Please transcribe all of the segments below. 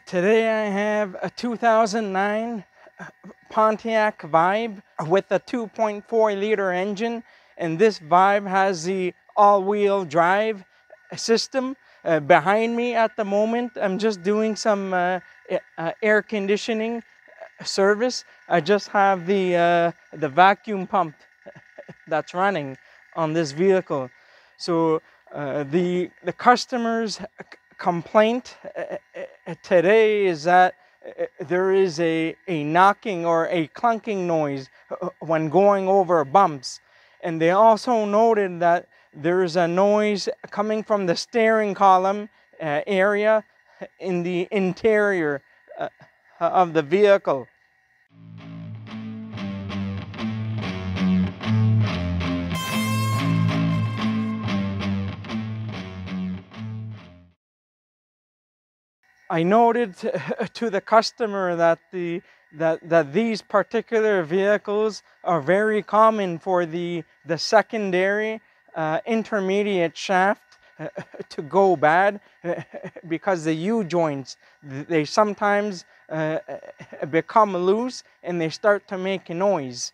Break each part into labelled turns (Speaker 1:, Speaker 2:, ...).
Speaker 1: Today I have a 2009 Pontiac Vibe with a 2.4 liter engine, and this Vibe has the all-wheel drive system. Behind me at the moment, I'm just doing some air conditioning service. I just have the vacuum pump that's running on this vehicle. So the customer's complaint today is that there is a knocking or a clunking noise when going over bumps. And they also noted that there's a noise coming from the steering column area in the interior of the vehicle. I noted to the customer that these particular vehicles are very common for the secondary intermediate shaft to go bad because the U-joints, they sometimes become loose and they start to make noise.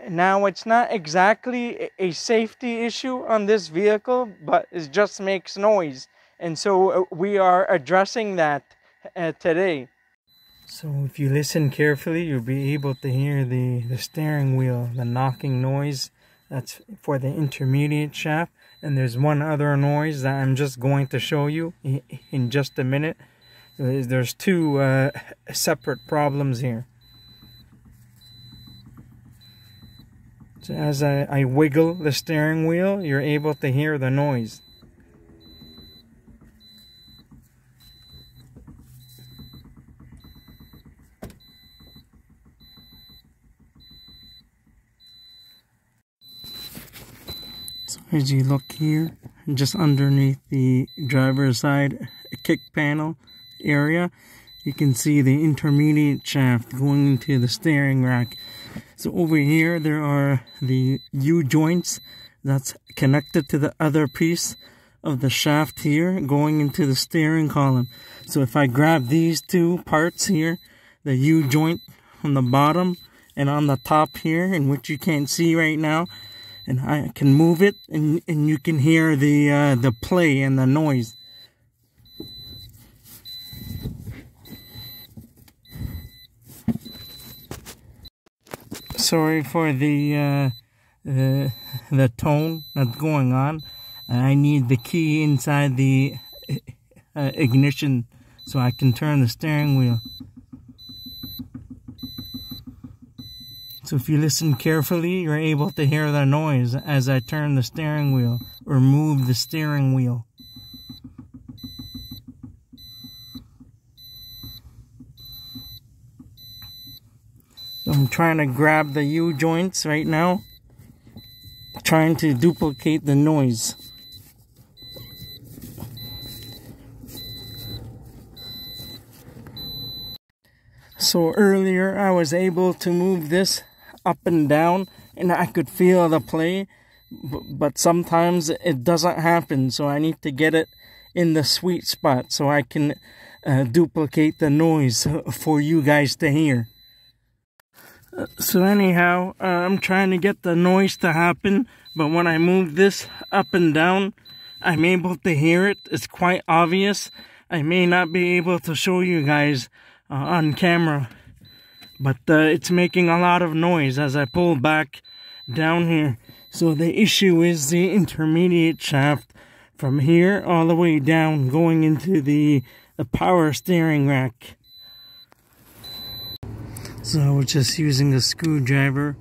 Speaker 1: Now, it's not exactly a safety issue on this vehicle, but it just makes noise. And so we are addressing that today. So if you listen carefully, you'll be able to hear the steering wheel, the knocking noise. That's for the intermediate shaft. And there's one other noise that I'm just going to show you in just a minute. There's two separate problems here. So as I wiggle the steering wheel, you're able to hear the noise. So as you look here, just underneath the driver's side kick panel area, you can see the intermediate shaft going into the steering rack. So over here there are the U-joints that's connected to the other piece of the shaft here going into the steering column. So if I grab these two parts here, the U-joint on the bottom and on the top here, in which you can't see right now, and I can move it, and you can hear the play and the noise. Sorry for the tone that's going on. I need the key inside the ignition so I can turn the steering wheel. So if you listen carefully, you're able to hear the noise as I turn the steering wheel or move the steering wheel. So I'm trying to grab the U-joints right now, trying to duplicate the noise. So earlier I was able to move this up and down and I could feel the play, but sometimes it doesn't happen, so I need to get it in the sweet spot so I can duplicate the noise for you guys to hear. So anyhow, I'm trying to get the noise to happen, but when I move this up and down, I'm able to hear it. It's quite obvious. I may not be able to show you guys on camera, but it's making a lot of noise as I pull back down here. So the issue is the intermediate shaft from here all the way down going into the power steering rack. So I was just using a screwdriver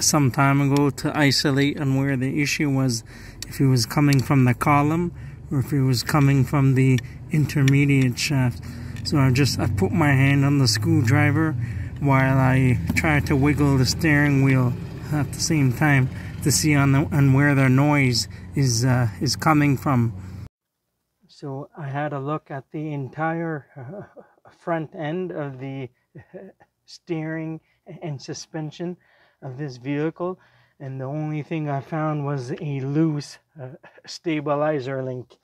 Speaker 1: some time ago to isolate on where the issue was, if it was coming from the column or if it was coming from the intermediate shaft. So I put my hand on the screwdriver while I try to wiggle the steering wheel at the same time to see on where the noise is coming from. So I had a look at the entire front end of the steering and suspension of this vehicle, and the only thing I found was a loose stabilizer link.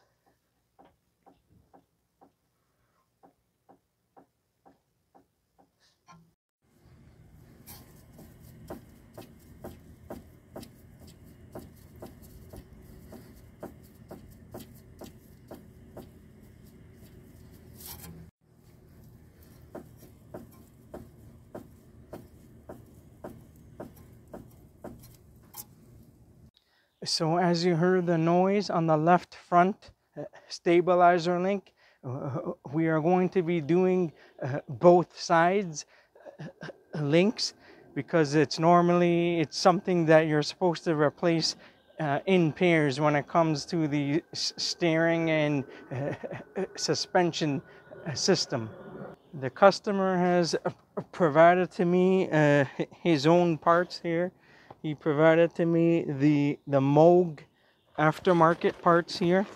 Speaker 1: So as you heard the noise on the left front stabilizer link, we are going to be doing both sides links, because it's something that you're supposed to replace in pairs when it comes to the steering and suspension system. The customer has provided to me his own parts here. He provided to me the Moog aftermarket parts here.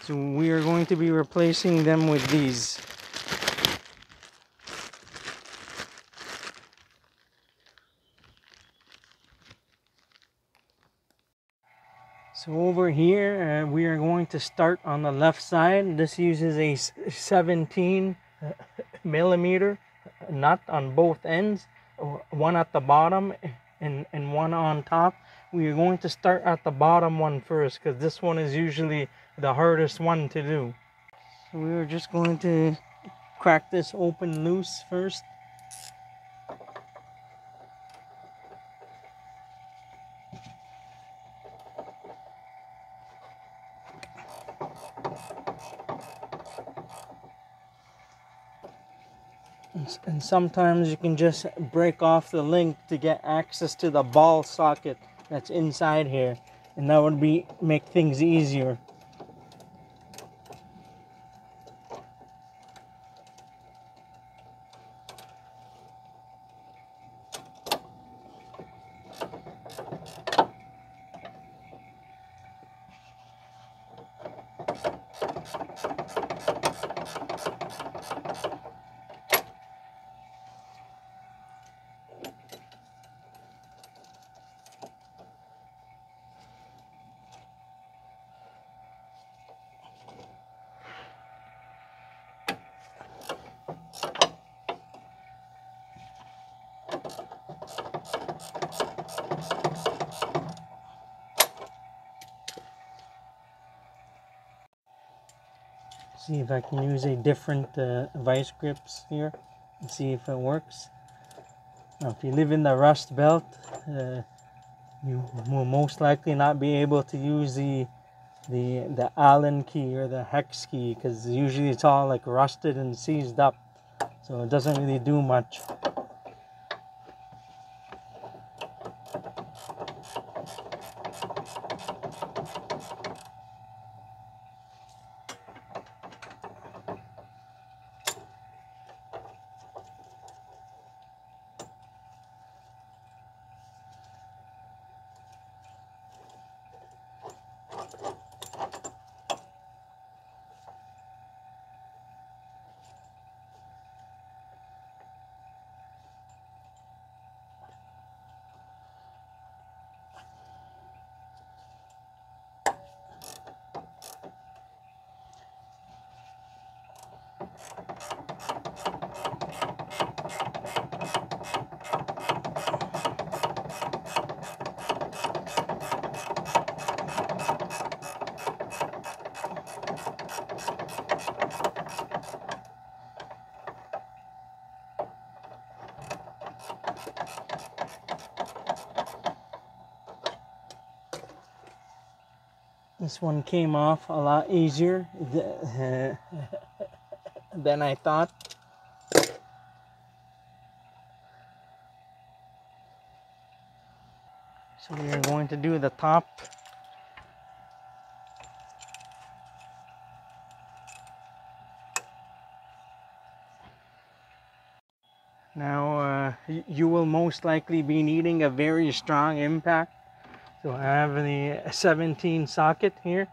Speaker 1: So we are going to be replacing them with these. So over here, we are going to start on the left side. This uses a 17 millimeter nut on both ends, one at the bottom and one on top. We are going to start at the bottom one first, because this one is usually the hardest one to do. So we are just going to crack this open loose first. And sometimes you can just break off the link to get access to the ball socket that's inside here, and that would make things easier. See if I can use a different vice grips here and see if it works. Now, if you live in the Rust Belt, you will most likely not be able to use the Allen key or the hex key, because usually it's all like rusted and seized up, so it doesn't really do much. This one came off a lot easier than I thought. So we are going to do the top. Now you will most likely be needing a very strong impact. So I have the 17 socket here.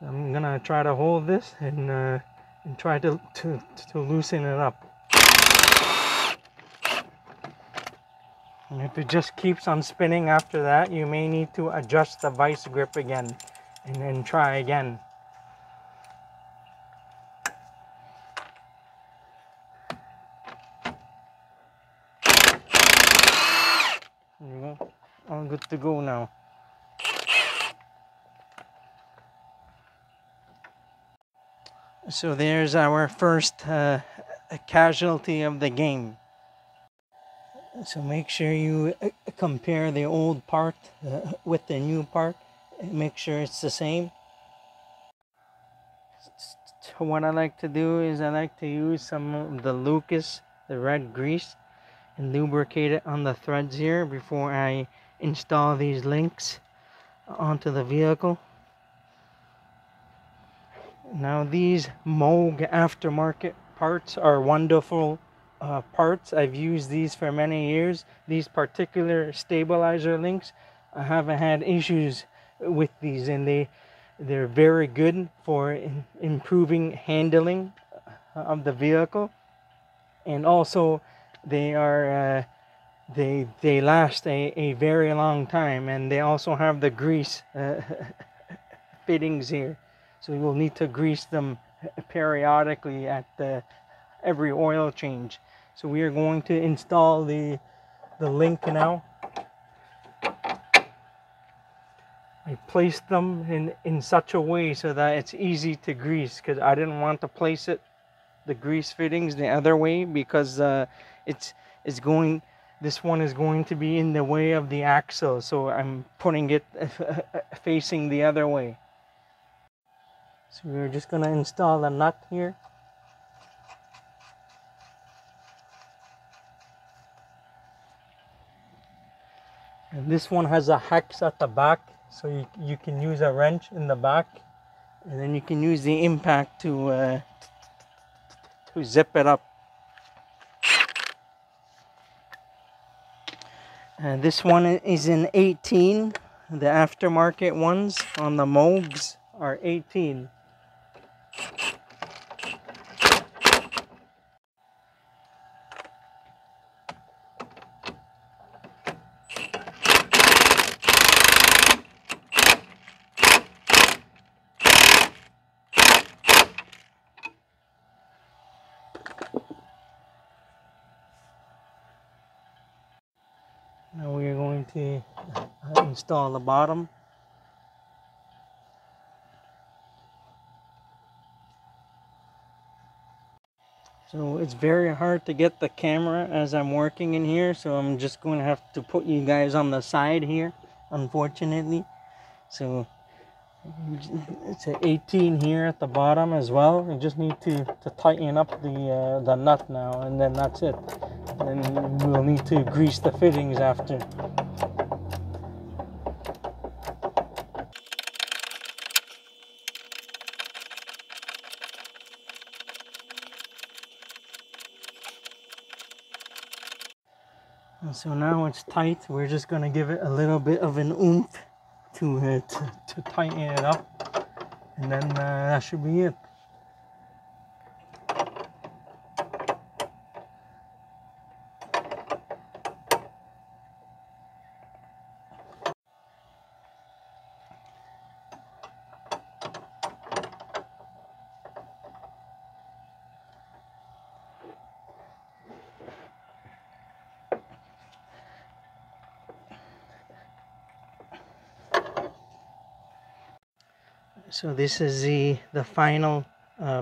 Speaker 1: I'm gonna try to hold this and try to loosen it up. And if it just keeps on spinning after that, you may need to adjust the vice grip again and then try again. There you go. All good to go now. So there's our first casualty of the game. So make sure you compare the old part with the new part. Make sure it's the same. So what I like to do is I like to use some of the Lucas, the red grease, and lubricate it on the threads here before I install these links onto the vehicle. Now these Moog aftermarket parts are wonderful parts. I've used these for many years. These particular stabilizer links, I haven't had issues with these, and they're very good for improving handling of the vehicle, and also they are they last a very long time, and they also have the grease fittings here, so you will need to grease them periodically at every oil change. So we are going to install the link now. I placed them in such a way so that it's easy to grease, because I didn't want to place it, the grease fittings, the other way, because it's going, this one is going to be in the way of the axle, so I'm putting it facing the other way. So we're just going to install the nut here. And this one has a hex at the back, so you can use a wrench in the back, and then you can use the impact to zip it up. And this one is in 18. The aftermarket ones on the Moogs are 18. Now we are going to install the bottom. So it's very hard to get the camera as I'm working in here, so I'm just going to have to put you guys on the side here, unfortunately. So it's an 18 here at the bottom as well. We just need to tighten up the nut now, and then that's it. Then we'll need to grease the fittings after. And so now it's tight. We're just going to give it a little bit of an oomph to tighten it up, and then that should be it. So this is the final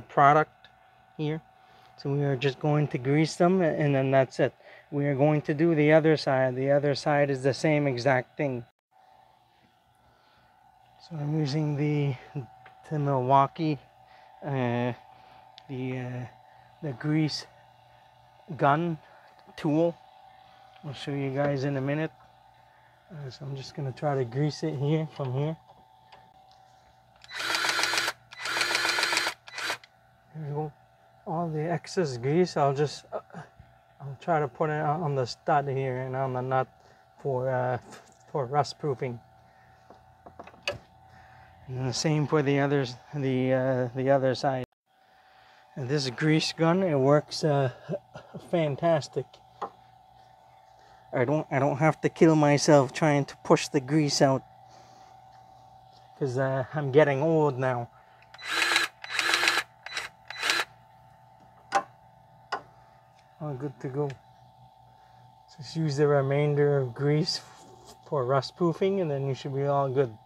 Speaker 1: product here. So we are just going to grease them, and then that's it. We are going to do the other side. The other side is the same exact thing. So I'm using the Milwaukee, the grease gun tool. I'll show you guys in a minute. So I'm just going to try to grease it here from here. There we go. All the excess grease, I'll try to put it on the stud here and on the nut for rust proofing. And the same for the others, the other side. And this grease gun, it works fantastic. I don't have to kill myself trying to push the grease out, because I'm getting old now. All good to go. Just use the remainder of grease for rust proofing, and then you should be all good.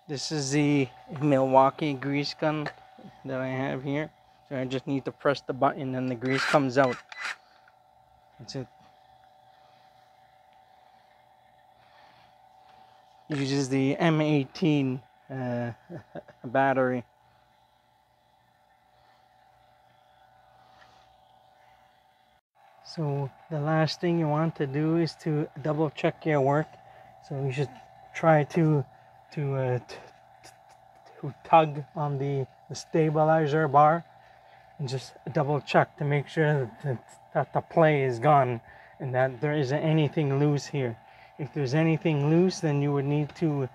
Speaker 1: This is the Milwaukee grease gun that I have here. So I just need to press the button and the grease comes out. That's it. Uses the M18 battery. So the last thing you want to do is to double check your work. So you should try to tug on the stabilizer bar and just double check to make sure that the play is gone and that there isn't anything loose here. If there's anything loose, then you would need to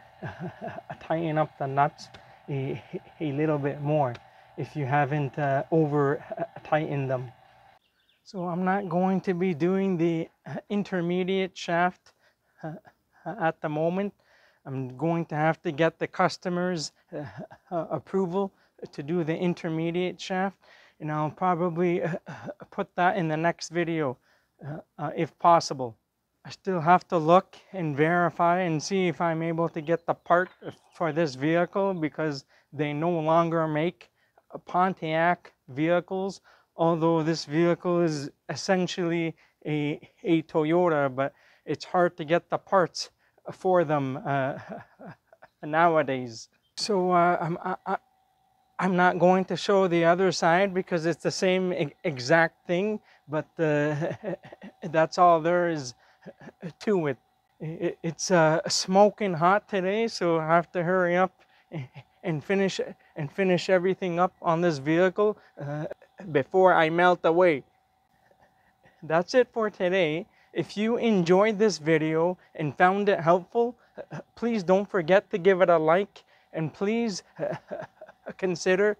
Speaker 1: tighten up the nuts a little bit more if you haven't over tightened them. So I'm not going to be doing the intermediate shaft at the moment. I'm going to have to get the customer's approval to do the intermediate shaft, and I'll probably put that in the next video if possible. I still have to look and verify and see if I'm able to get the part for this vehicle, because they no longer make Pontiac vehicles, although this vehicle is essentially a Toyota, but it's hard to get the parts for them nowadays. So I'm not going to show the other side because it's the same exact thing, but that's all there is to it. It's smoking hot today, so I have to hurry up and finish everything up on this vehicle before I melt away. That's it for today. If you enjoyed this video and found it helpful, please don't forget to give it a like, and please consider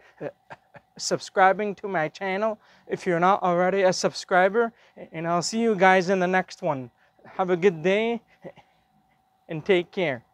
Speaker 1: subscribing to my channel if you're not already a subscriber, and I'll see you guys in the next one. Have a good day and take care.